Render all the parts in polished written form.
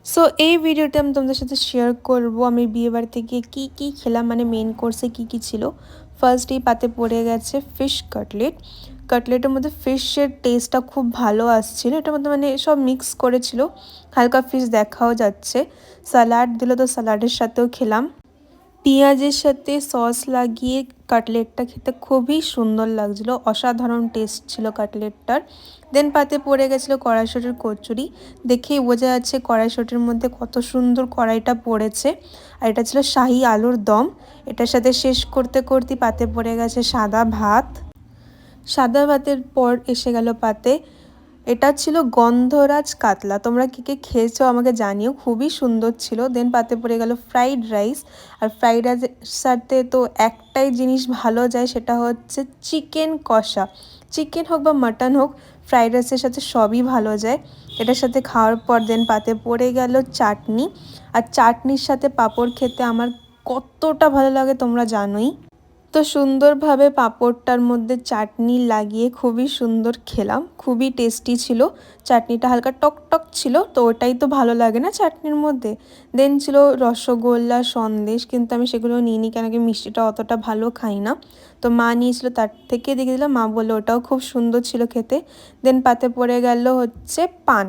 So এই ভিডিওতে আমি তোমাদের সাথে শেয়ার করব আমি বিয়ে বাড়িতে গিয়ে কী খেলাম, মানে মেন কোর্সে কী ছিল। ফার্স্টেই পাতে পড়ে গেছে ফিশ কাটলেট। কাটলেটের মধ্যে ফিশের টেস্টটা খুব ভালো আসছিল, এটার মধ্যে মানে সব মিক্স করেছিল, হালকা ফিশ দেখাও যাচ্ছে। স্যালাড দিল, তো স্যালাডের সাথেও খেলাম। পেঁয়াজের সাথে সস লাগিয়ে কাটলেটটা খেতে খুবই সুন্দর লাগছিল, অসাধারণ টেস্ট ছিল কাটলেটটার। দেন পাতে পড়ে গেছিলো কড়াইশুঁটির কচুরি। দেখেই বোঝা যাচ্ছে কড়াইশুঁটির মধ্যে কত সুন্দর কড়াইটা পড়েছে। আর এটা ছিল শাহি আলুর দম। এটার সাথে শেষ করতে করতে পাতে পড়ে গেছে সাদা ভাত। সাদা ভাতের পর এসে গেল পাতে, এটা ছিল গন্ধরাজ কাতলা। তোমরা কে কে খেয়েছো আমাকে জানিও, খুবই সুন্দর ছিল। দেন পাতে পড়ে গেল ফ্রাইড রাইস। আর ফ্রাইড রাইসের সাথে তো একটাই জিনিস ভালো যায়, সেটা হচ্ছে চিকেন কষা। চিকেন হোক বা মাটন হোক, ফ্রাইড রাইসের সাথে সবই ভালো যায়। এটার সাথে খাওয়ার পর দেন পাতে পড়ে গেল চাটনি। আর চাটনির সাথে পাঁপড় খেতে আমার কতটা ভালো লাগে তোমরা জানোই। তো সুন্দরভাবে পাঁপড়টার মধ্যে চাটনি লাগিয়ে খুবই সুন্দর খেলাম, খুবই টেস্টি ছিল। চাটনিটা হালকা টক টক ছিল, তো ওটাই তো ভালো লাগে না চাটনির মধ্যে। দেন ছিল রসগোল্লা, সন্দেশ, কিন্তু আমি সেগুলো নিইনি, কেন কি মিষ্টিটা অতটা ভালো খাই না। তো মা নিয়েছিল, তার থেকে দেখে দিলাম, মা বললো ওটাও খুব সুন্দর ছিল খেতে। দেন পাতে পড়ে গেল হচ্ছে পান।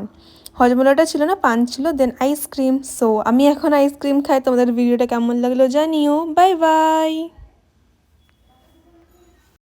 হজমোলাটা ছিল না, পান ছিল। দেন আইসক্রিম। সো আমি এখন আইসক্রিম খাই। তোমাদের ভিডিওটা কেমন লাগলো জানিও। Bye bye.